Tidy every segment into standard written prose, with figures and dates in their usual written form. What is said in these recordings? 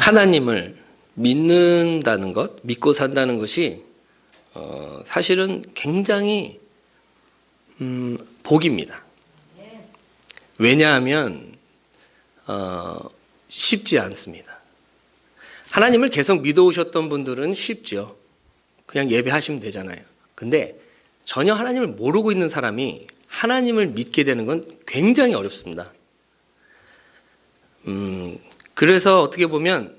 하나님을 믿는다는 것, 믿고 산다는 것이 사실은 굉장히 복입니다. 왜냐하면 쉽지 않습니다. 하나님을 계속 믿어오셨던 분들은 쉽죠. 그냥 예배하시면 되잖아요. 근데 전혀 하나님을 모르고 있는 사람이 하나님을 믿게 되는 건 굉장히 어렵습니다. 그래서 어떻게 보면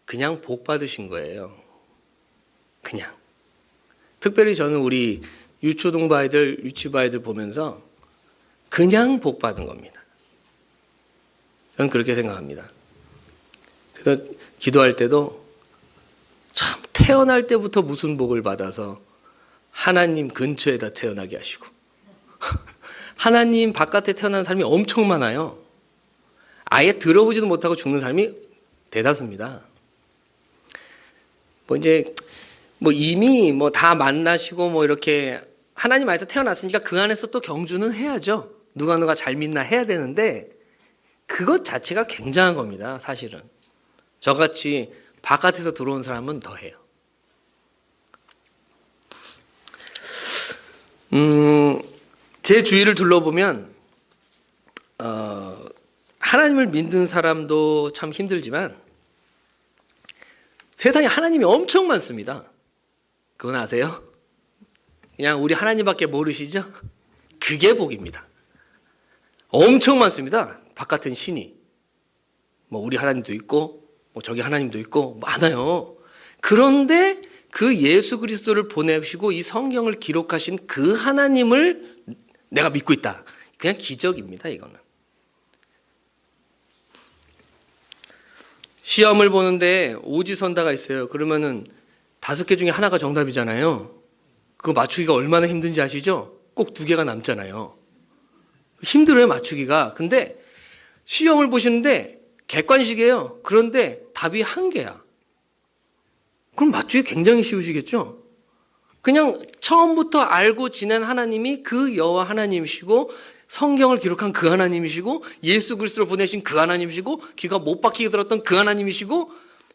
그냥 복 받으신 거예요. 그냥. 특별히 저는 우리 유초등부 아이들, 유치부 아이들 보면서 그냥 복 받은 겁니다. 저는 그렇게 생각합니다. 그래서 기도할 때도 참 태어날 때부터 무슨 복을 받아서 하나님 근처에다 태어나게 하시고 하나님 바깥에 태어난 사람이 엄청 많아요. 아예 들어보지도 못하고 죽는 사람이 대다수입니다. 이미 다 만나시고 이렇게 하나님 안에서 태어났으니까 그 안에서 또 경주는 해야죠. 누가 잘 믿나 해야 되는데 그것 자체가 굉장한 겁니다. 사실은 저같이 바깥에서 들어온 사람은 더 해요. 제 주위를 둘러보면 하나님을 믿는 사람도 참 힘들지만 세상에 하나님이 엄청 많습니다. 그건 아세요? 그냥 우리 하나님밖에 모르시죠? 그게 복입니다. 엄청 많습니다. 바깥엔 신이. 우리 하나님도 있고 저기 하나님도 있고 많아요. 그런데 그 예수 그리스도를 보내시고 이 성경을 기록하신 그 하나님을 내가 믿고 있다. 그냥 기적입니다. 이거는. 시험을 보는데 오지선다가 있어요. 그러면은 5개 중에 하나가 정답이잖아요. 그거 맞추기가 얼마나 힘든지 아시죠? 꼭 2개가 남잖아요. 힘들어요, 맞추기가. 근데 시험을 보시는데 객관식이에요. 그런데 답이 1개야. 그럼 맞추기 굉장히 쉬우시겠죠? 그냥 처음부터 알고 지낸 하나님이 그 여호와 하나님이시고 성경을 기록한 그 하나님이시고 예수 그리스도를 보내신 그 하나님이시고 귀가 못 박히게 들었던 그 하나님이시고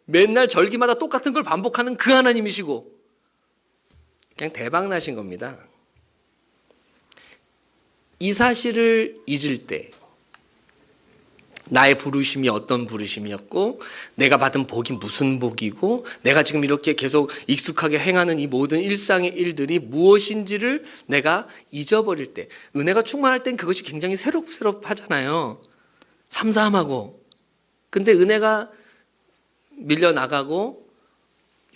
맨날 절기마다 똑같은 걸 반복하는 그 하나님이시고 그냥 대박 나신 겁니다. 이 사실을 잊을 때 나의 부르심이 어떤 부르심이었고 내가 받은 복이 무슨 복이고 내가 지금 이렇게 계속 익숙하게 행하는 이 모든 일상의 일들이 무엇인지를 내가 잊어버릴 때 은혜가 충만할 땐 그것이 굉장히 새롭하잖아요. 삼삼하고. 근데 은혜가 밀려나가고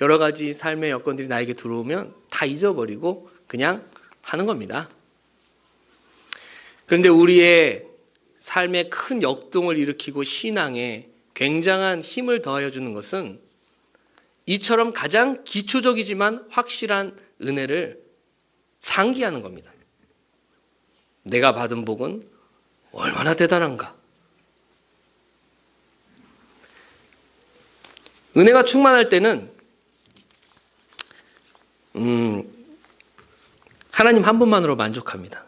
여러 가지 삶의 여건들이 나에게 들어오면 다 잊어버리고 그냥 하는 겁니다. 그런데 우리의 삶에 큰 역동을 일으키고 신앙에 굉장한 힘을 더하여 주는 것은 이처럼 가장 기초적이지만 확실한 은혜를 상기하는 겁니다. 내가 받은 복은 얼마나 대단한가. 은혜가 충만할 때는 하나님 한 분만으로 만족합니다.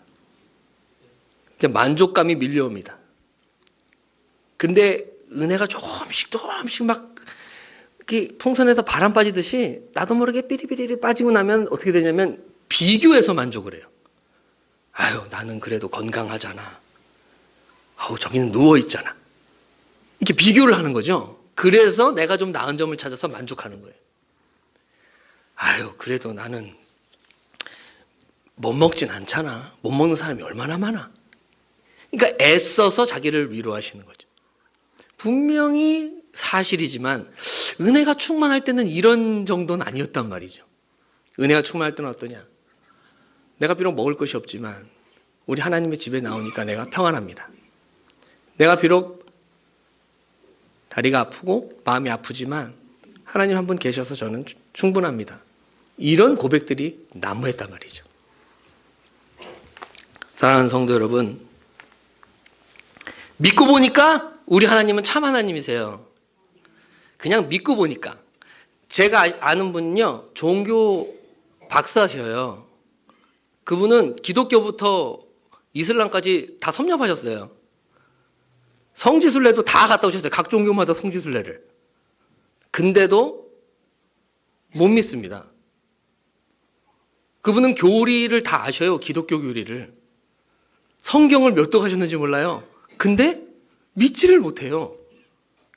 만족감이 밀려옵니다. 근데 은혜가 조금씩 막 풍선에서 바람 빠지듯이 나도 모르게 삐리삐리 빠지고 나면 어떻게 되냐면 비교해서 만족을 해요. 아유, 나는 그래도 건강하잖아. 아우, 저기는 누워있잖아. 이렇게 비교를 하는 거죠. 그래서 내가 좀 나은 점을 찾아서 만족하는 거예요. 아유, 그래도 나는 못 먹진 않잖아. 못 먹는 사람이 얼마나 많아. 그러니까 애써서 자기를 위로하시는 거죠. 분명히 사실이지만 은혜가 충만할 때는 이런 정도는 아니었단 말이죠. 은혜가 충만할 때는 어떠냐? 내가 비록 먹을 것이 없지만 우리 하나님의 집에 나오니까 내가 평안합니다. 내가 비록 다리가 아프고 마음이 아프지만 하나님 한 분 계셔서 저는 충분합니다. 이런 고백들이 난무했단 말이죠. 사랑하는 성도 여러분, 믿고 보니까 우리 하나님은 참 하나님이세요. 그냥 믿고 보니까. 제가 아는 분은요, 종교 박사셔요. 그분은 기독교부터 이슬람까지 다 섭렵하셨어요. 성지순례도 다 갔다 오셨어요. 각 종교마다 성지순례를. 근데도 못 믿습니다. 그분은 교리를 다 아셔요. 기독교 교리를. 성경을 몇 도 가셨는지 몰라요. 근데 믿지를 못해요.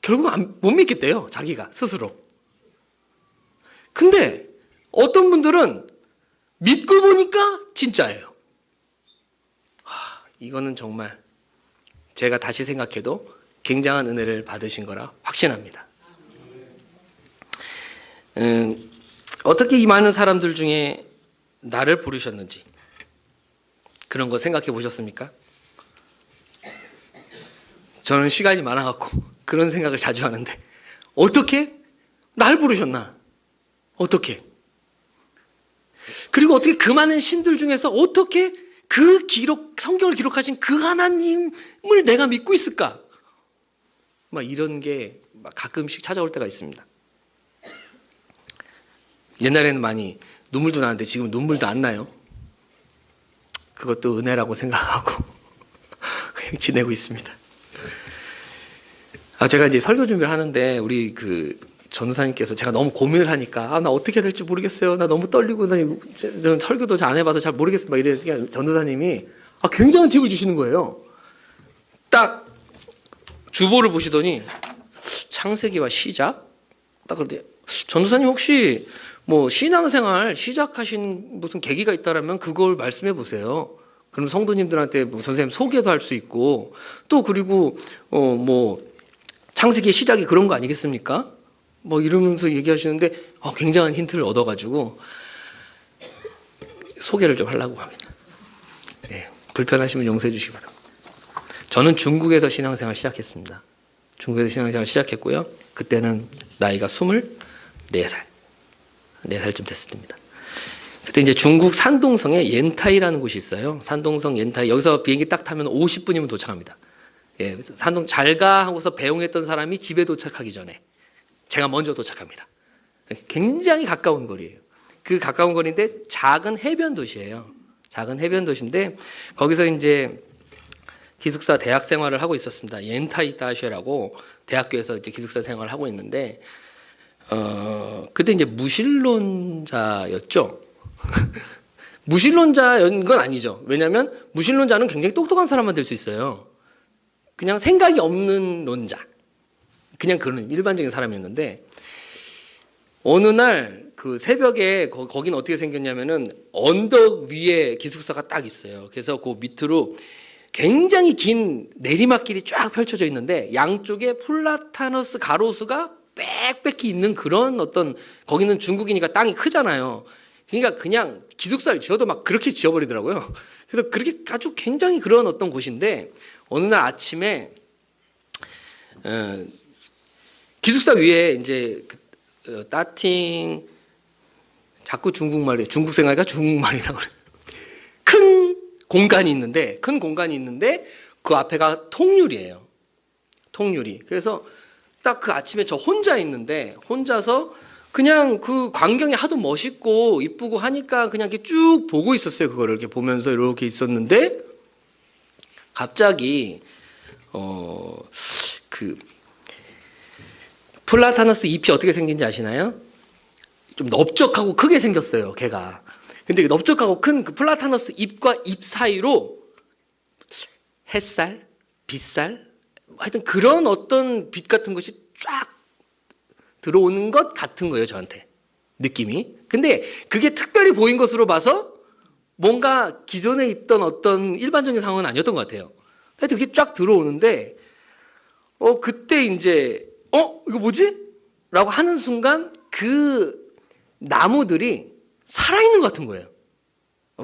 결국 못 믿겠대요. 자기가 스스로. 근데 어떤 분들은 믿고 보니까 진짜예요. 이거는 정말 제가 다시 생각해도 굉장한 은혜를 받으신 거라 확신합니다. 어떻게 이 많은 사람들 중에 나를 부르셨는지 그런 거 생각해 보셨습니까? 저는 시간이 많아갖고 그런 생각을 자주 하는데 어떻게 날 부르셨나? 어떻게? 그리고 어떻게 그 많은 신들 중에서 어떻게 그 성경을 기록하신 그 하나님을 내가 믿고 있을까? 막 이런 게 가끔씩 찾아올 때가 있습니다. 옛날에는 많이 눈물도 나는데 지금 눈물도 안 나요. 그것도 은혜라고 생각하고 그냥 지내고 있습니다. 제가 이제 설교 준비를 하는데 우리 그 전우사님께서 제가 너무 고민을 하니까 나 어떻게 해야 될지 모르겠어요. 나 너무 떨리고 저는 설교도 잘 안 해봐서 잘 모르겠어요. 막 이러니까 전우사님이 굉장한 팁을 주시는 거예요. 딱 주보를 보시더니 창세기와 시작? 딱 그러더니 전우사님 혹시 뭐 신앙생활 시작하신 무슨 계기가 있다라면 그걸 말씀해 보세요. 그럼 성도님들한테 뭐 선생님 소개도 할 수 있고 또 그리고 뭐 창세기의 시작이 그런 거 아니겠습니까? 뭐 이러면서 얘기하시는데 굉장한 힌트를 얻어가지고 소개를 좀 하려고 합니다. 네, 불편하시면 용서해 주시기 바랍니다. 저는 중국에서 신앙생활 시작했습니다. 중국에서 신앙생활 시작했고요. 그때는 나이가 24살. 4살쯤 됐습니다. 그때 이제 중국 산동성에 옌타이라는 곳이 있어요. 산동성 옌타이. 여기서 비행기 딱 타면 50분이면 도착합니다. 예, 산동 잘가 하고서 배웅했던 사람이 집에 도착하기 전에 제가 먼저 도착합니다. 굉장히 가까운 거리예요. 그 가까운 거리인데 작은 해변 도시예요. 작은 해변 도시인데 거기서 이제 기숙사 대학 생활을 하고 있었습니다. 옌타이 다쉐라고 대학교에서 이제 기숙사 생활을 하고 있는데 그때 이제 무신론자였죠. 무신론자인 건 아니죠. 왜냐하면 무신론자는 굉장히 똑똑한 사람만 될 수 있어요. 그냥 생각이 없는 논자. 그냥 그런 일반적인 사람이었는데 어느 날 그 새벽에 거기는 어떻게 생겼냐면은 언덕 위에 기숙사가 딱 있어요. 그래서 그 밑으로 굉장히 긴 내리막길이 쫙 펼쳐져 있는데 양쪽에 플라타너스 가로수가 빽빽히 있는 그런 어떤 거기는 중국이니까 땅이 크잖아요. 그러니까 그냥 기숙사를 지어도 막 그렇게 지어버리더라고요. 그래서 그렇게 아주 굉장히 그런 어떤 곳인데 어느 날 아침에 기숙사 위에 이제 따팅 자꾸 중국 생각이니까 중국말이다 그래. 큰 공간이 있는데 그 앞에가 통유리예요. 통유리. 그래서 딱 그 아침에 저 혼자 있는데 혼자서 그냥 그 광경이 하도 멋있고 이쁘고 하니까 그냥 이렇게 쭉 보고 있었어요. 그거를 이렇게 보면서 이렇게 있었는데 갑자기 그 플라타너스 잎이 어떻게 생긴지 아시나요? 좀 넓적하고 크게 생겼어요. 걔가. 근데 넓적하고 큰 그 플라타너스 잎과 잎 사이로 햇살, 빛살, 하여튼 그런 어떤 빛 같은 것이 쫙 들어오는 것 같은 거예요. 저한테 느낌이. 근데 그게 특별히 보인 것으로 봐서 뭔가 기존에 있던 어떤 일반적인 상황은 아니었던 것 같아요. 하여튼 그게 쫙 들어오는데 그때 이제 이거 뭐지? 라고 하는 순간 그 나무들이 살아있는 것 같은 거예요.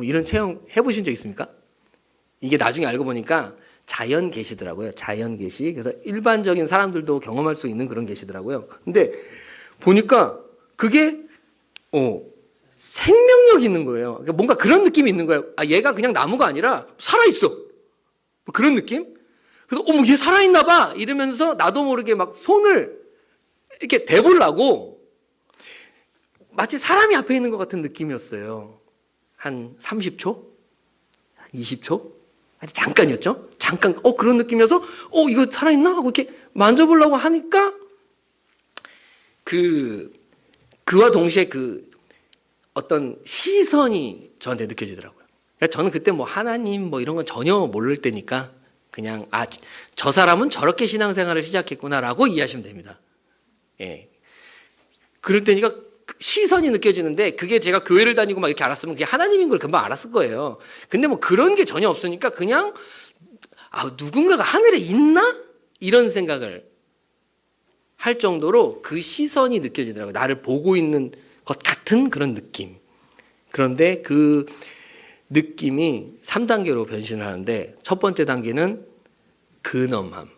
이런 체험 해보신 적 있습니까? 이게 나중에 알고 보니까 자연 계시더라고요. 자연 계시. 그래서 일반적인 사람들도 경험할 수 있는 그런 계시더라고요. 근데 보니까 그게 생명력이 있는 거예요. 그러니까 뭔가 그런 느낌이 있는 거예요. 얘가 그냥 나무가 아니라 살아있어. 뭐 그런 느낌? 그래서 얘 살아있나 봐 이러면서 나도 모르게 막 손을 이렇게 대보려고 마치 사람이 앞에 있는 것 같은 느낌이었어요. 한 30초? 20초? 잠깐이었죠? 잠깐, 그런 느낌이어서, 이거 살아있나? 하고 이렇게 만져보려고 하니까, 그와 동시에 그 어떤 시선이 저한테 느껴지더라고요. 그러니까 저는 그때 뭐 하나님 뭐 이런 건 전혀 모를 때니까 그냥 저 사람은 저렇게 신앙생활을 시작했구나라고 이해하시면 됩니다. 예. 그럴 때니까 시선이 느껴지는데 그게 제가 교회를 다니고 막 이렇게 알았으면 그게 하나님인 걸 금방 알았을 거예요. 근데 뭐 그런 게 전혀 없으니까 그냥 누군가가 하늘에 있나? 이런 생각을 할 정도로 그 시선이 느껴지더라고요. 나를 보고 있는 것 같은 그런 느낌. 그런데 그 느낌이 3단계로 변신을 하는데 첫 번째 단계는 근엄함.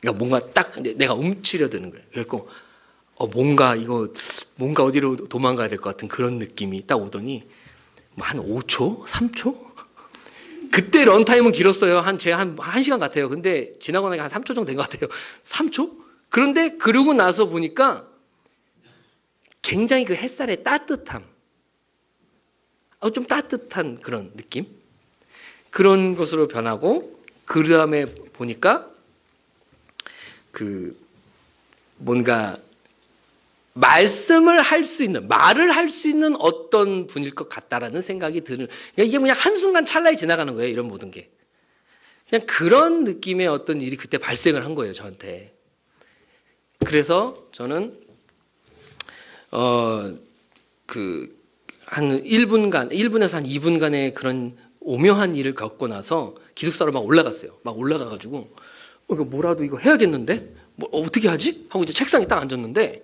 그러니까 뭔가 딱 내가 움츠려드는 거예요. 그래서 뭔가 어디로 도망가야 될 것 같은 그런 느낌이 딱 오더니 한 5초? 3초? 그때 런타임은 길었어요. 한 1시간 같아요. 근데 지나고 나니까 한 3초 정도 된 것 같아요. 3초? 그런데 그러고 나서 보니까 굉장히 그 햇살의 따뜻함, 좀 따뜻한 그런 느낌? 그런 것으로 변하고, 그 다음에 보니까 뭔가 말을 할 수 있는 어떤 분일 것 같다라는 생각이 드는, 이게 그냥 한순간 찰나에 지나가는 거예요. 이런 모든 게. 그냥 그런 느낌의 어떤 일이 그때 발생을 한 거예요. 저한테. 그래서 저는 한 1분에서 한 2분간의 그런 오묘한 일을 겪고 나서 기숙사로 막 올라갔어요. 막 올라가가지고 이거 뭐라도 이거 해야겠는데? 뭐 어떻게 하지? 하고 이제 책상에 딱 앉았는데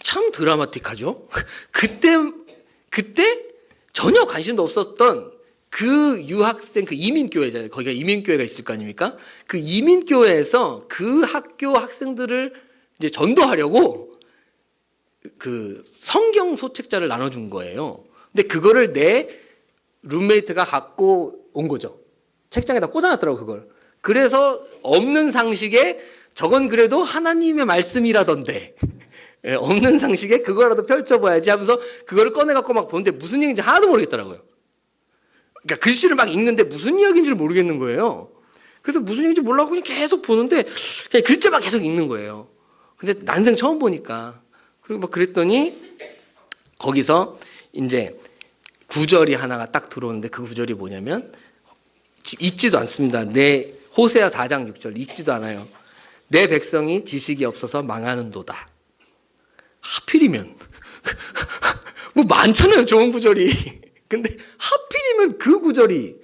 참 드라마틱하죠. 그때 전혀 관심도 없었던 그 유학생, 그 이민교회잖아요. 거기가 이민교회가 있을 거 아닙니까? 그 이민교회에서 그 학교 학생들을 이제 전도하려고 그 성경 소책자를 나눠준 거예요. 근데 그거를 내 룸메이트가 갖고 온 거죠. 책장에다 꽂아놨더라고, 그걸. 그래서 없는 상식에 저건 그래도 하나님의 말씀이라던데. 예, 없는 상식에 그거라도 펼쳐봐야지 하면서 그거를 꺼내갖고 막 보는데 무슨 얘기인지 하나도 모르겠더라고요. 그러니까 글씨를 막 읽는데 무슨 이야기인지를 모르겠는 거예요. 그래서 무슨 얘기인지 몰라고 그냥 계속 보는데 그냥 글자만 계속 읽는 거예요. 근데 난생 처음 보니까. 그리고 막 그랬더니 거기서 이제 구절이 하나가 딱 들어오는데 그 구절이 뭐냐면 읽지도 않습니다. 호세아 4장 6절 읽지도 않아요. 내 백성이 지식이 없어서 망하는도다. 하필이면 뭐 많잖아요, 좋은 구절이. 근데 하필이면 그 구절이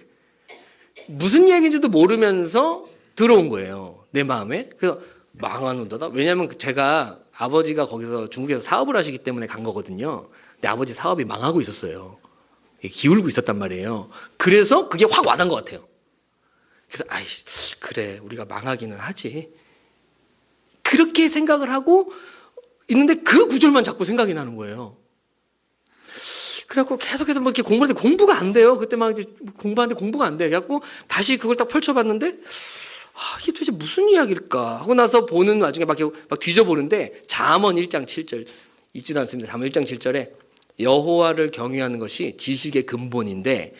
무슨 얘기인지도 모르면서 들어온 거예요, 내 마음에. 그래서 망하는도다. 왜냐하면 제가 아버지가 거기서 중국에서 사업을 하시기 때문에 간 거거든요. 근데 아버지 사업이 망하고 있었어요. 기울고 있었단 말이에요. 그래서 그게 확 와닿은 것 같아요. 그래서 그래, 우리가 망하기는 하지. 그렇게 생각을 하고 있는데 그 구절만 자꾸 생각이 나는 거예요. 그래갖고 계속해서 뭐 이렇게 공부할 때 공부가 안 돼요. 그때 막 이제 공부하는데 공부가 안 돼. 그래갖고 다시 그걸 딱 펼쳐봤는데 이게 도대체 무슨 이야기일까 하고 나서 보는 와중에 막 뒤져보는데 잠언 1장 7절 읽지도 않습니다. 잠언 1장 7절에 여호와를 경외하는 것이 지식의 근본인데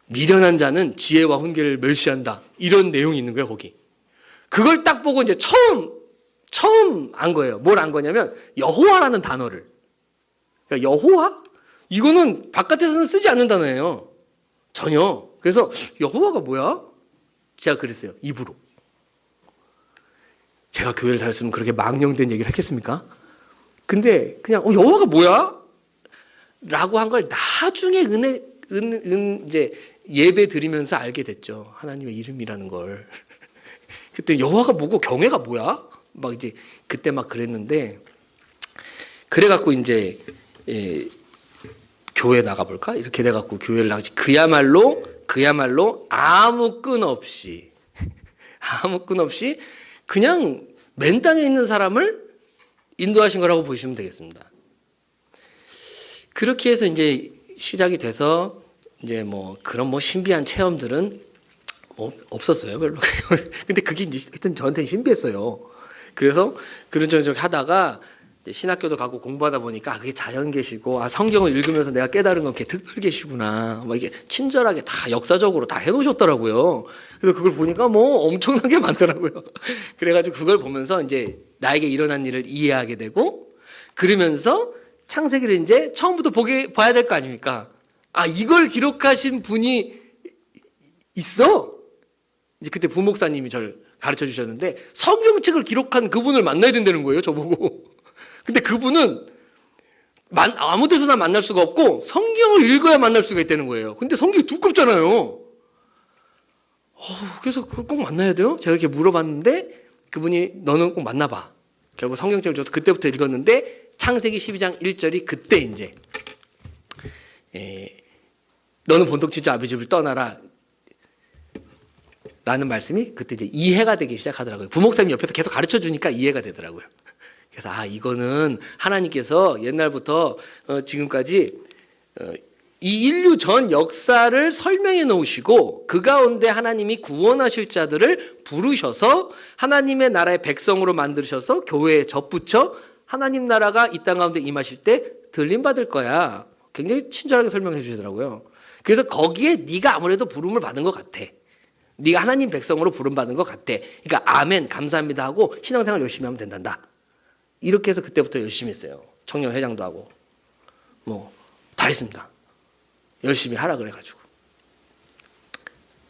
미련한 자는 지혜와 훈계를 멸시한다. 이런 내용이 있는 거예요, 거기. 그걸 딱 보고 이제 처음 안 거예요. 뭘 안 거냐면 여호와라는 단어를. 그러니까 여호와? 이거는 바깥에서는 쓰지 않는 단어예요. 전혀. 그래서 여호와가 뭐야? 제가 그랬어요. 입으로. 제가 교회를 다녔으면 그렇게 망령된 얘기를 했겠습니까? 근데 그냥 여호와가 뭐야? 라고 한 걸 나중에 이제 예배 드리면서 알게 됐죠. 하나님의 이름이라는 걸. 그때 여호와가 뭐고 경외가 뭐야? 막 이제 그때 막 그랬는데 그래갖고 이제 교회 나가볼까? 이렇게 돼갖고 교회를 나가지. 그야말로 아무 끈 없이 그냥 맨 땅에 있는 사람을 인도하신 거라고 보시면 되겠습니다. 그렇게 해서 이제 시작이 돼서 이제 뭐 그런 뭐 신비한 체험들은 뭐 없었어요, 별로. 근데 그게 하여튼 저한테는 신비했어요. 그래서 그런저런 하다가 신학교도 가고 공부하다 보니까 그게 자연 계시고 성경을 읽으면서 내가 깨달은 건 특별 계시구나. 뭐 이게 친절하게 다 역사적으로 다 해놓으셨더라고요. 그래서 그걸 보니까 뭐 엄청나게 많더라고요. 그래가지고 그걸 보면서 이제 나에게 일어난 일을 이해하게 되고 그러면서 창세기를 이제 처음부터 봐야 될 거 아닙니까? 아, 이걸 기록하신 분이 있어? 이제 그때 부목사님이 저를 가르쳐 주셨는데 성경책을 기록한 그분을 만나야 된다는 거예요, 저보고. 근데 그분은 아무 데서나 만날 수가 없고 성경을 읽어야 만날 수가 있다는 거예요. 근데 성경이 두껍잖아요. 그래서 그거 꼭 만나야 돼요? 제가 이렇게 물어봤는데 그분이 너는 꼭 만나봐. 결국 성경책을 줘서 그때부터 읽었는데 창세기 12장 1절이 그때 이제 너는 본토 지주 아비 집을 떠나라 라는 말씀이 그때 이제 이해가 되기 시작하더라고요. 부목사님 옆에서 계속 가르쳐 주니까 이해가 되더라고요. 그래서 이거는 하나님께서 옛날부터 지금까지 이 인류 전 역사를 설명해 놓으시고 그 가운데 하나님이 구원하실 자들을 부르셔서 하나님의 나라의 백성으로 만드셔서 교회에 접붙여 하나님 나라가 이 땅 가운데 임하실 때 들림 받을 거야. 굉장히 친절하게 설명해 주시더라고요. 그래서 거기에 네가 아무래도 부름을 받은 것 같아. 네가 하나님 백성으로 부름 받은 것 같아. 그러니까 아멘 감사합니다 하고 신앙생활 열심히 하면 된단다. 이렇게 해서 그때부터 열심히 했어요. 청년회장도 하고 뭐 다 했습니다. 열심히 하라 그래가지고.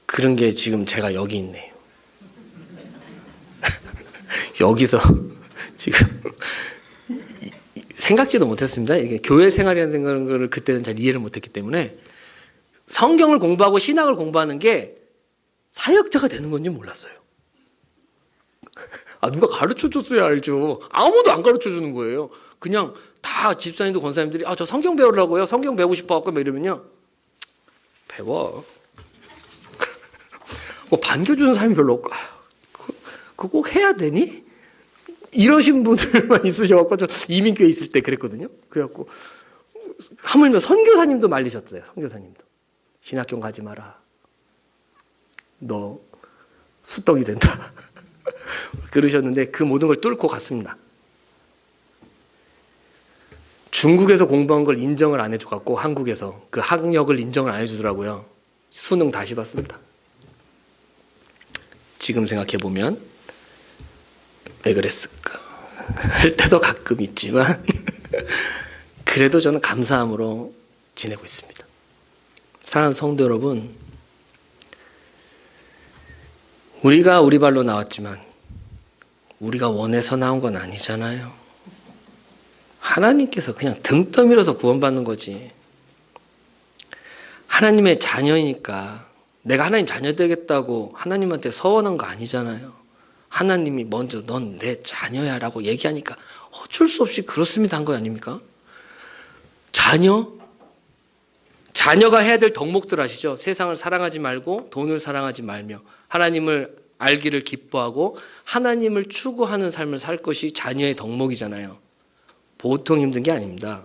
그런 게 지금 제가 여기 있네요. 여기서 지금 생각지도 못했습니다. 이게 교회 생활이라는 걸 그때는 잘 이해를 못했기 때문에 성경을 공부하고 신학을 공부하는 게 사역자가 되는 건지 몰랐어요. 누가 가르쳐 줬어야 알죠. 아무도 안 가르쳐 주는 거예요. 그냥 다 집사님도 권사님들이 저 성경 배우려고요. 성경 배우고 싶어갖고 막 이러면요. 배워. 뭐 반겨주는 사람이 별로 없고 그거 꼭 해야 되니? 이러신 분들만 있으셔갖고 좀 이민교회 있을 때 그랬거든요. 그래갖고 하물며 선교사님도 말리셨어요. 선교사님도. 신학교 가지 마라. 너 수떡이 된다. 그러셨는데 그 모든 걸 뚫고 갔습니다. 중국에서 공부한 걸 인정을 안 해줘갖고 한국에서 그 학력을 인정을 안 해주더라고요. 수능 다시 봤습니다. 지금 생각해보면 왜 그랬을까 할 때도 가끔 있지만 그래도 저는 감사함으로 지내고 있습니다. 사랑하는 성도 여러분, 우리가 우리 발로 나왔지만 우리가 원해서 나온 건 아니잖아요. 하나님께서 그냥 등 떠밀어서 구원받는 거지. 하나님의 자녀이니까 내가 하나님 자녀 되겠다고 하나님한테 서원한 거 아니잖아요. 하나님이 먼저 넌 내 자녀야 라고 얘기하니까 어쩔 수 없이 그렇습니다 한 거 아닙니까? 자녀가 해야 될 덕목들 아시죠? 세상을 사랑하지 말고 돈을 사랑하지 말며 하나님을 알기를 기뻐하고 하나님을 추구하는 삶을 살 것이 자녀의 덕목이잖아요. 보통 힘든 게 아닙니다.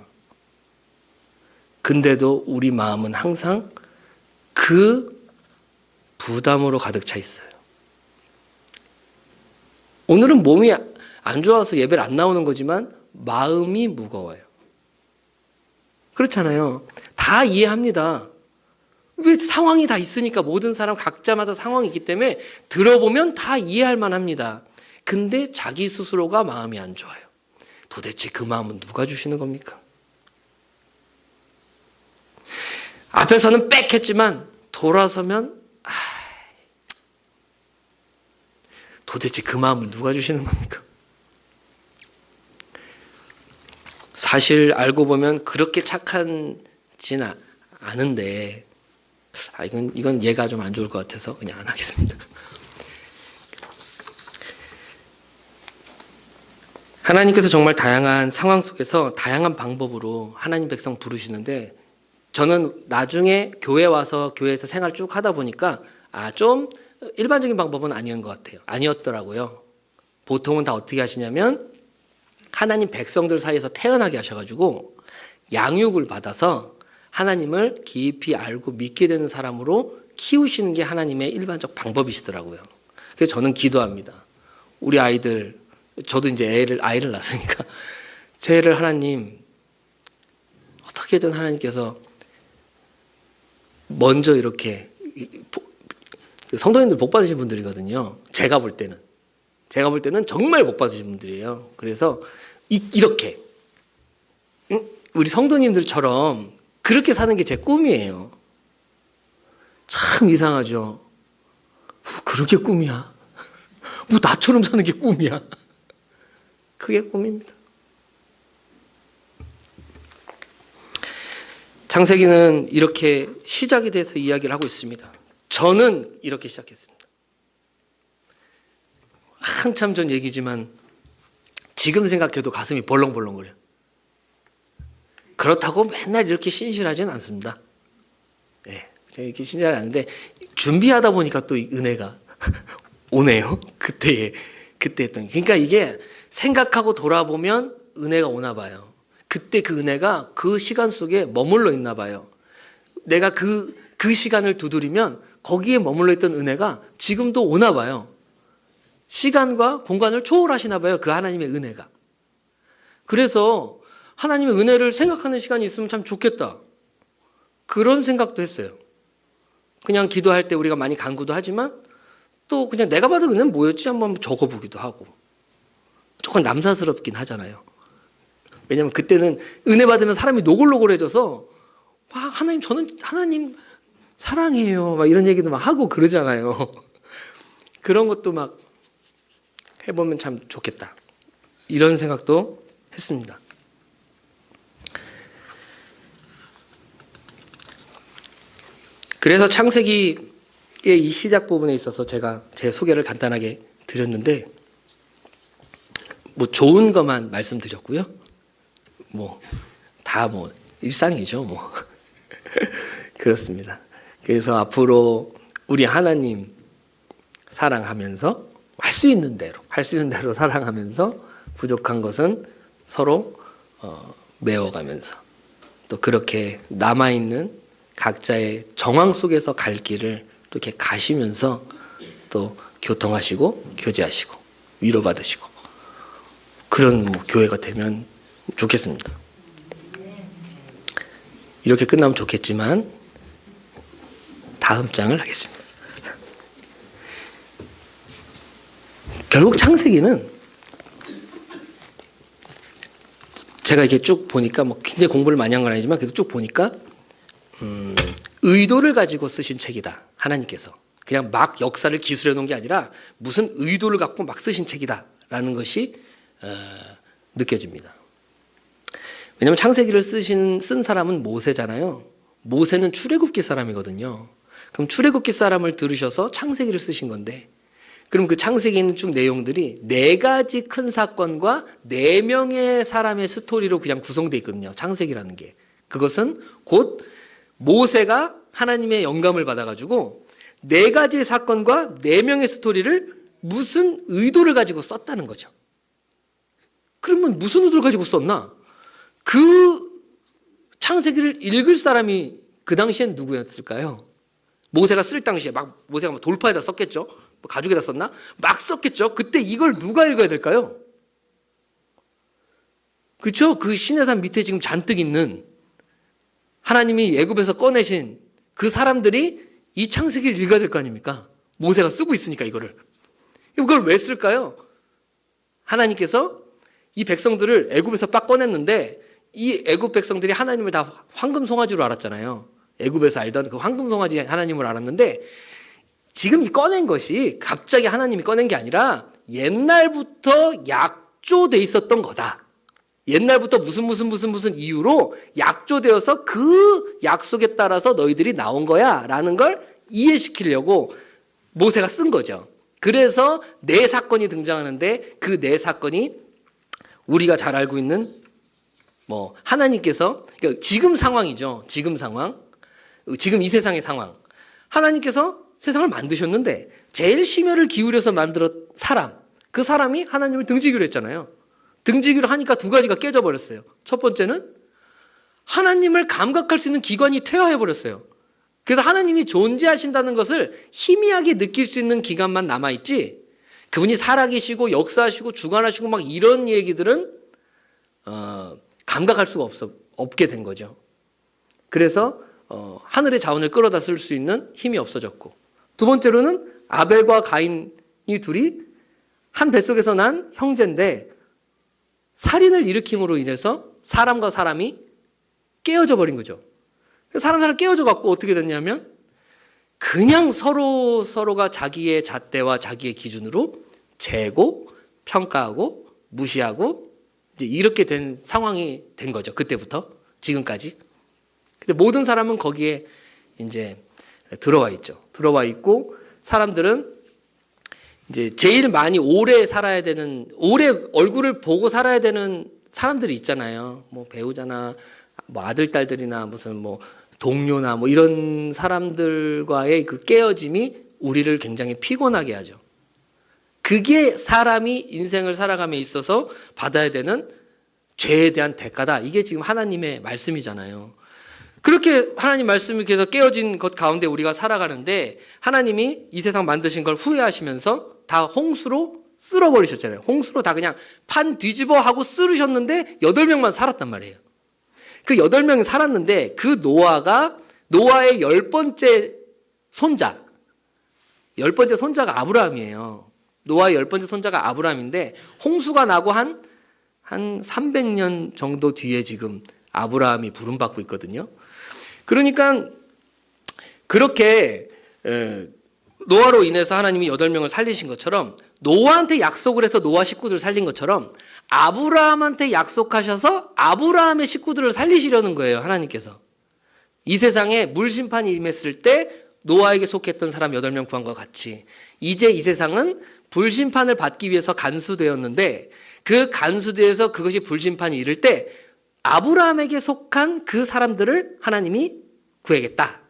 근데도 우리 마음은 항상 그 부담으로 가득 차 있어요. 오늘은 몸이 안 좋아서 예배를 안 나오는 거지만 마음이 무거워요. 그렇잖아요. 다 이해합니다. 왜 상황이 다 있으니까 모든 사람 각자마다 상황이 있기 때문에 들어보면 다 이해할 만합니다. 근데 자기 스스로가 마음이 안 좋아요. 도대체 그 마음은 누가 주시는 겁니까? 앞에서는 빽 했지만 돌아서면 도대체 그 마음을 누가 주시는 겁니까? 사실 알고 보면 그렇게 착한지는 않은데 이건 얘가 좀 안 좋을 것 같아서 그냥 안 하겠습니다. 하나님께서 정말 다양한 상황 속에서 다양한 방법으로 하나님 백성 부르시는데 저는 나중에 교회 와서 교회에서 생활 쭉 하다 보니까 좀 일반적인 방법은 아니었더라고요. 보통은 다 어떻게 하시냐면 하나님 백성들 사이에서 태어나게 하셔가지고 양육을 받아서 하나님을 깊이 알고 믿게 되는 사람으로 키우시는 게 하나님의 일반적 방법이시더라고요. 그래서 저는 기도합니다. 우리 아이들, 저도 이제 아이를 낳았으니까 제 애를 하나님 어떻게든 하나님께서 먼저 이렇게 성도님들 복 받으신 분들이거든요. 제가 볼 때는 정말 복 받으신 분들이에요. 그래서 이렇게 우리 성도님들처럼 그렇게 사는 게 제 꿈이에요. 참 이상하죠. 그렇게 꿈이야. 뭐 나처럼 사는 게 꿈이야. 그게 꿈입니다. 창세기는 이렇게 시작에 대해서 이야기를 하고 있습니다. 저는 이렇게 시작했습니다. 한참 전 얘기지만 지금 생각해도 가슴이 벌렁벌렁거려요. 그렇다고 맨날 이렇게 신실하지는 않습니다. 네, 이렇게 신실하지 않은데 준비하다 보니까 또 은혜가 오네요. 그때 했던. 그러니까 이게 생각하고 돌아보면 은혜가 오나 봐요. 그때 그 은혜가 그 시간 속에 머물러 있나 봐요. 내가 그 시간을 두드리면 거기에 머물러 있던 은혜가 지금도 오나 봐요. 시간과 공간을 초월하시나 봐요. 그 하나님의 은혜가. 그래서 하나님의 은혜를 생각하는 시간이 있으면 참 좋겠다. 그런 생각도 했어요. 그냥 기도할 때 우리가 많이 간구도 하지만 또 그냥 내가 받은 은혜는 뭐였지 한번 적어보기도 하고. 조금 남사스럽긴 하잖아요. 왜냐면 그때는 은혜 받으면 사람이 노골노골해져서 막 하나님 저는 하나님 사랑해요 막 이런 얘기도 막 하고 그러잖아요. 그런 것도 막 해보면 참 좋겠다. 이런 생각도 했습니다. 그래서 창세기의 이 시작 부분에 있어서 제가 제 소개를 간단하게 드렸는데 뭐 좋은 것만 말씀드렸고요. 뭐 다 뭐 일상이죠, 뭐. 그렇습니다. 그래서 앞으로 우리 하나님 사랑하면서 할 수 있는 대로 사랑하면서 부족한 것은 서로 메워가면서 또 그렇게 남아있는 각자의 정황 속에서 갈 길을 또 이렇게 가시면서 또 교통하시고 교제하시고 위로받으시고 그런 뭐 교회가 되면 좋겠습니다. 이렇게 끝나면 좋겠지만 다음 장을 하겠습니다. 결국 창세기는 제가 이렇게 쭉 보니까 뭐 굉장히 공부를 많이 한 건 아니지만 그래도 쭉 보니까 의도를 가지고 쓰신 책이다. 하나님께서 그냥 막 역사를 기술해 놓은 게 아니라 무슨 의도를 갖고 막 쓰신 책이다라는 것이 느껴집니다. 왜냐하면 창세기를 쓴 사람은 모세잖아요. 모세는 출애굽기 사람이거든요. 그럼 출애굽기 사람을 들으셔서 창세기를 쓰신 건데 그럼 그 창세기에 있는 쭉 내용들이 4가지 큰 사건과 4명의 사람의 스토리로 그냥 구성되어 있거든요. 창세기라는 게. 그것은 곧 모세가 하나님의 영감을 받아가지고 4가지 사건과 4명의 스토리를 무슨 의도를 가지고 썼다는 거죠. 그러면 무슨 의도를 가지고 썼나? 그 창세기를 읽을 사람이 그 당시엔 누구였을까요? 모세가 쓸 당시에 모세가 막 돌파에다 썼겠죠? 뭐 가죽에다 썼나? 막 썼겠죠? 그때 이걸 누가 읽어야 될까요? 그렇죠? 그 시내산 밑에 지금 잔뜩 있는 하나님이 애굽에서 꺼내신 그 사람들이 이 창세기를 읽어야 될 거 아닙니까? 모세가 쓰고 있으니까 이거를. 이걸 왜 쓸까요? 하나님께서 이 백성들을 애굽에서 빡 꺼냈는데 이 애굽 백성들이 하나님을 다 황금 송아지로 알았잖아요. 애굽에서 알던 그 황금 송아지 하나님을 알았는데 지금 이 꺼낸 것이 갑자기 하나님이 꺼낸 게 아니라 옛날부터 약조돼 있었던 거다. 옛날부터 무슨 이유로 약조되어서 그 약속에 따라서 너희들이 나온 거야 라는 걸 이해시키려고 모세가 쓴 거죠. 그래서 4사건이 등장하는데 그 4사건이 우리가 잘 알고 있는 뭐 하나님께서 그러니까 지금 상황이죠. 지금 상황. 지금 이 세상의 상황. 하나님께서 세상을 만드셨는데 제일 심혈을 기울여서 만들었 사람. 그 사람이 하나님을 등지기로 했잖아요. 등지기로 하니까 2가지가 깨져버렸어요. 첫 번째는 하나님을 감각할 수 있는 기관이 퇴화해버렸어요. 그래서 하나님이 존재하신다는 것을 희미하게 느낄 수 있는 기관만 남아있지 그분이 살아계시고 역사하시고 주관하시고 막 이런 얘기들은 감각할 수가 없게 된 거죠. 그래서 하늘의 자원을 끌어다 쓸 수 있는 힘이 없어졌고 두 번째로는 아벨과 가인이 둘이 한 뱃속에서 난 형제인데 살인을 일으킴으로 인해서 사람과 사람이 깨어져 버린 거죠. 사람 깨어져 갖고 어떻게 됐냐면 그냥 서로가 자기의 잣대와 자기의 기준으로 재고 평가하고 무시하고 이제 이렇게 된 상황이 된 거죠. 그때부터 지금까지. 근데 모든 사람은 거기에 이제 들어와 있죠. 들어와 있고 사람들은 이제 제일 많이 오래 살아야 되는, 오래 얼굴을 보고 살아야 되는 사람들이 있잖아요. 뭐 배우자나 뭐 아들, 딸들이나 무슨 뭐 동료나 뭐 이런 사람들과의 그 깨어짐이 우리를 굉장히 피곤하게 하죠. 그게 사람이 인생을 살아감에 있어서 받아야 되는 죄에 대한 대가다. 이게 지금 하나님의 말씀이잖아요. 그렇게 하나님 말씀이 계속 깨어진 것 가운데 우리가 살아가는데 하나님이 이 세상 만드신 걸 후회하시면서 다 홍수로 쓸어버리셨잖아요. 홍수로 다 그냥 판 뒤집어 하고 쓸으셨는데 8명만 살았단 말이에요. 그 8명이 살았는데 그 노아의 10번째 손자, 10번째 손자가 아브라함이에요. 노아의 10번째 손자가 아브라함인데 홍수가 나고 한 300년 정도 뒤에 지금 아브라함이 부름받고 있거든요. 그러니까 그렇게 노아로 인해서 하나님이 8명을 살리신 것처럼 노아한테 약속을 해서 노아 식구들을 살린 것처럼 아브라함한테 약속하셔서 아브라함의 식구들을 살리시려는 거예요. 하나님께서. 이 세상에 물심판이 임했을 때 노아에게 속했던 사람 8명 구한 것 같이 이제 이 세상은 불심판을 받기 위해서 간수되었는데 그 간수되어서 그것이 불심판이 이를 때 아브라함에게 속한 그 사람들을 하나님이 구해야겠다.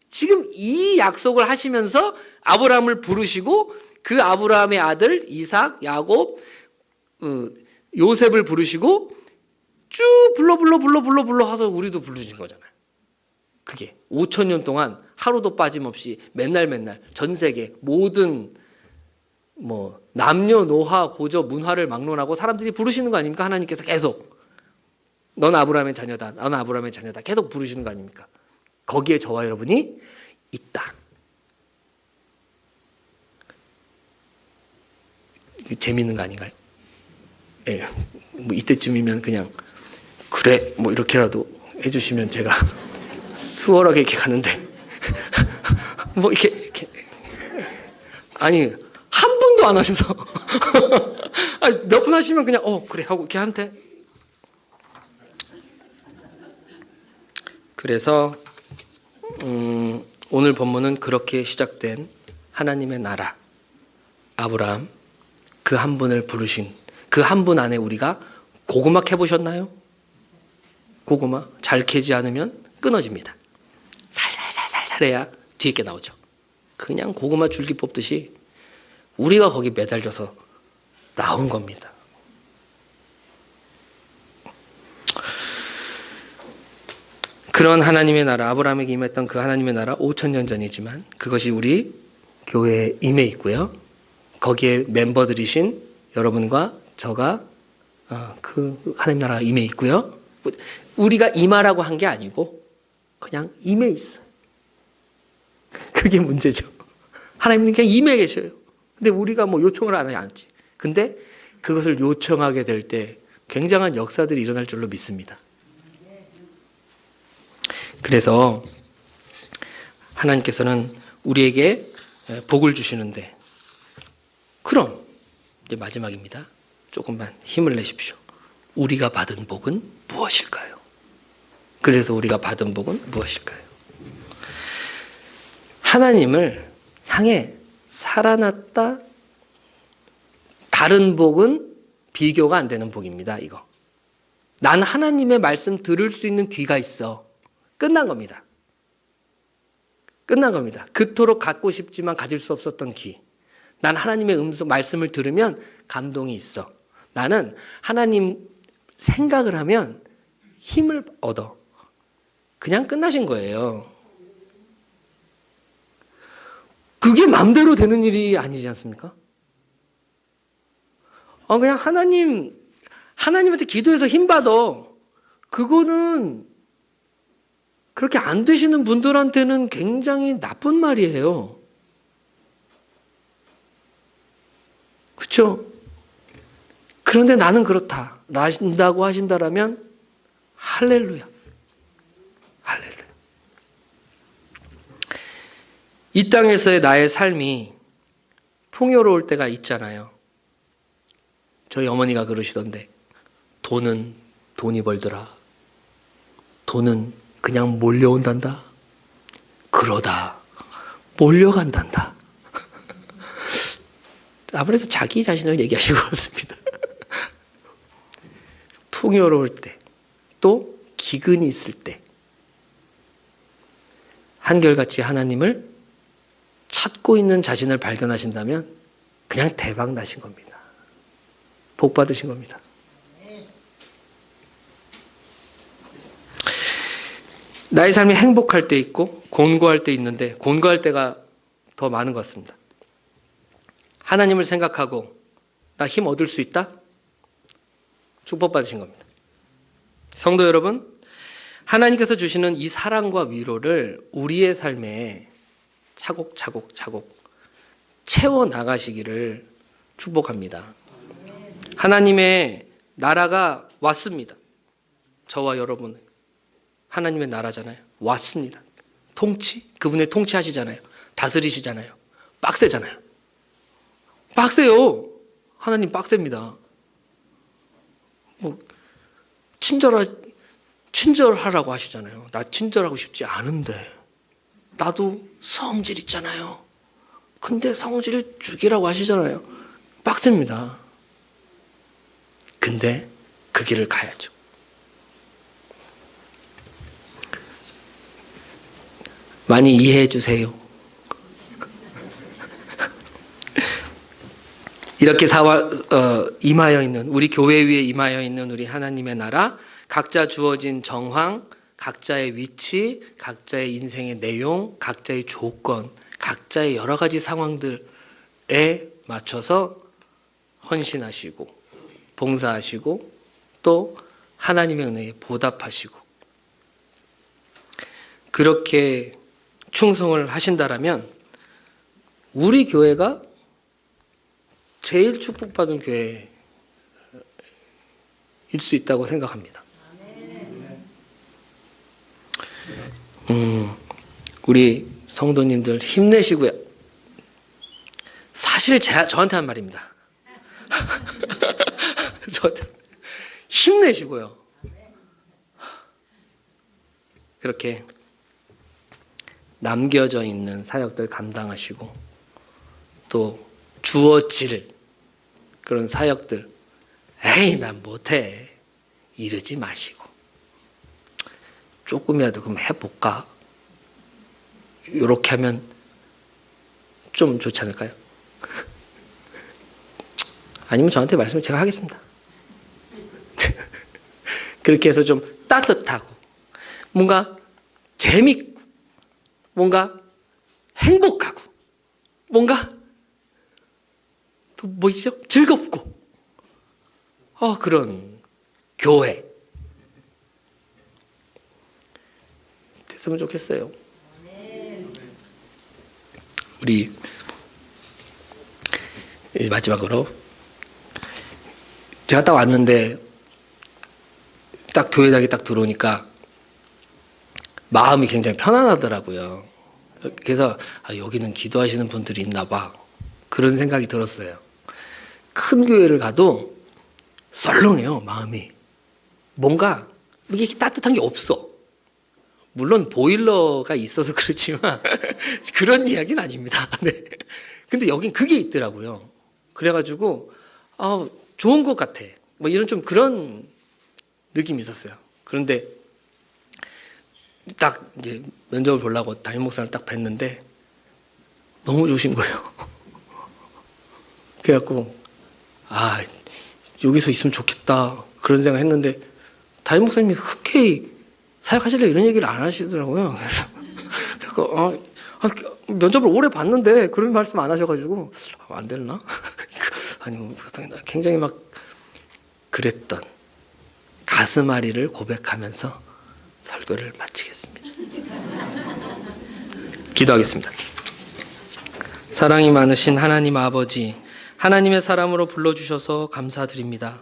지금 이 약속을 하시면서 아브라함을 부르시고 그 아브라함의 아들 이삭, 야곱, 요셉을 부르시고 쭉 불러 하서 우리도 부르신 거잖아요. 그게 5,000년 동안 하루도 빠짐없이 맨날 전 세계 모든 뭐 남녀노화 고저 문화를 막론하고 사람들이 부르시는 거 아닙니까? 하나님께서 계속 넌 아브라함의 자녀다. 넌 아브라함의 자녀다. 계속 부르시는 거 아닙니까? 거기에 저와 여러분이 있다. 재밌는 거 아닌가요? 예. 뭐 이때쯤이면 그냥 그래 뭐 이렇게라도 해주시면 제가 수월하게 이렇게 가는데 뭐 이렇게 아니 한 분도 안 하셔서 몇 분 하시면 그냥 그래 하고 이렇게 한테. 그래서 오늘 본문은 그렇게 시작된 하나님의 나라 아브라함 그 한 분을 부르신 그 한 분 안에 우리가 고구마 캐보셨나요? 고구마 잘 캐지 않으면 끊어집니다. 살살 해야 뒤에 게 나오죠. 그냥 고구마 줄기 뽑듯이 우리가 거기 매달려서 나온 겁니다. 그런 하나님의 나라, 아브라함에게 임했던 그 하나님의 나라 5,000년 전이지만 그것이 우리 교회에 임해 있고요. 거기에 멤버들이신 여러분과 저가 그 하나님 나라가 임해 있고요. 우리가 임하라고 한 게 아니고 그냥 임해 있어요. 그게 문제죠. 하나님은 그냥 임해 계셔요. 근데 우리가 뭐 요청을 안 하지. 근데 그것을 요청하게 될 때 굉장한 역사들이 일어날 줄로 믿습니다. 그래서 하나님께서는 우리에게 복을 주시는데 그럼 이제 마지막입니다. 조금만 힘을 내십시오. 우리가 받은 복은 무엇일까요? 그래서 우리가 받은 복은 무엇일까요? 하나님을 향해 살아났다. 다른 복은 비교가 안 되는 복입니다. 이거. 난 하나님의 말씀 들을 수 있는 귀가 있어. 끝난 겁니다. 끝난 겁니다. 그토록 갖고 싶지만 가질 수 없었던 귀. 난 하나님의 말씀을 들으면 감동이 있어. 나는 하나님 생각을 하면 힘을 얻어. 그냥 끝나신 거예요. 그게 마음대로 되는 일이 아니지 않습니까? 그냥 하나님한테 기도해서 힘 받아. 그거는 그렇게 안 되시는 분들한테는 굉장히 나쁜 말이에요. 그렇죠? 그런데 나는 그렇다. 라신다고 하신다라면 할렐루야. 할렐루야. 이 땅에서의 나의 삶이 풍요로울 때가 있잖아요. 저희 어머니가 그러시던데, 돈은 돈이 벌더라. 돈은 그냥 몰려온단다. 그러다 몰려간단다. 아무래도 자기 자신을 얘기하신 것 같습니다. 풍요로울 때, 또 기근이 있을 때 한결같이 하나님을 찾고 있는 자신을 발견하신다면 그냥 대박 나신 겁니다. 복 받으신 겁니다. 나의 삶이 행복할 때 있고 곤고할 때 있는데, 곤고할 때가 더 많은 것 같습니다. 하나님을 생각하고 나 힘 얻을 수 있다? 축복받으신 겁니다. 성도 여러분, 하나님께서 주시는 이 사랑과 위로를 우리의 삶에 차곡차곡 채워나가시기를 축복합니다. 하나님의 나라가 왔습니다. 저와 여러분, 하나님의 나라잖아요. 왔습니다. 그분의 통치하시잖아요. 다스리시잖아요. 빡세잖아요. 빡세요. 하나님 빡셉니다. 친절하라고 하시잖아요. 나 친절하고 싶지 않은데, 나도 성질 있잖아요. 근데 성질 죽이라고 하시잖아요. 빡셉니다. 근데 그 길을 가야죠. 많이 이해해 주세요. 이렇게 임하여 있는, 우리 교회 위에 임하여 있는 우리 하나님의 나라, 각자 주어진 정황, 각자의 위치, 각자의 인생의 내용, 각자의 조건, 각자의 여러 가지 상황들에 맞춰서 헌신하시고 봉사하시고 또 하나님의 은혜에 보답하시고, 그렇게 충성을 하신다라면 우리 교회가 제일 축복받은 교회일 수 있다고 생각합니다. 우리 성도님들 힘내시고요. 사실 저한테 한 말입니다. 저한테 힘내시고요. 그렇게 남겨져 있는 사역들 감당하시고 또 주어질 그런 사역들, 에이 난 못해 이러지 마시고 조금이라도 그럼 해볼까? 이렇게 하면 좀 좋지 않을까요? 아니면 저한테 말씀을 제가 하겠습니다. 그렇게 해서 좀 따뜻하고 뭔가 재밌고 뭔가 행복하고 뭔가 또 뭐 있죠? 즐겁고 그런 교회 됐으면 좋겠어요. 우리 마지막으로 제가 딱 왔는데 딱 교회당에 딱 들어오니까 마음이 굉장히 편안하더라고요. 그래서 여기는 기도하시는 분들이 있나 봐, 그런 생각이 들었어요. 큰 교회를 가도 썰렁해요. 마음이 뭔가 이게 따뜻한 게 없어. 물론 보일러가 있어서 그렇지만 그런 이야기는 아닙니다. 네. 근데 여긴 그게 있더라고요. 그래가지고 좋은 것 같아. 뭐 이런 좀 그런 느낌이 있었어요. 그런데 딱 이제 면접을 보려고 담임 목사를 딱 뵀는데 너무 좋으신 거예요. 그래갖고 여기서 있으면 좋겠다 그런 생각 했는데 담임 목사님이 흔쾌히 사역하실래 이런 얘기를 안 하시더라고요. 그래서 면접을 오래 봤는데 그런 말씀 안 하셔가지고 안 됐나? 아니 굉장히 막 그랬던 가슴앓이를 고백하면서 설교를 마치겠습니다. 기도하겠습니다. 사랑이 많으신 하나님 아버지, 하나님의 사람으로 불러주셔서 감사드립니다.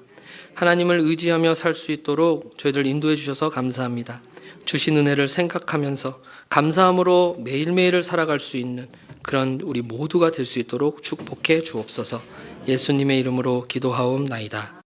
하나님을 의지하며 살 수 있도록 저희들 인도해 주셔서 감사합니다. 주신 은혜를 생각하면서 감사함으로 매일매일을 살아갈 수 있는 그런 우리 모두가 될 수 있도록 축복해 주옵소서. 예수님의 이름으로 기도하옵나이다.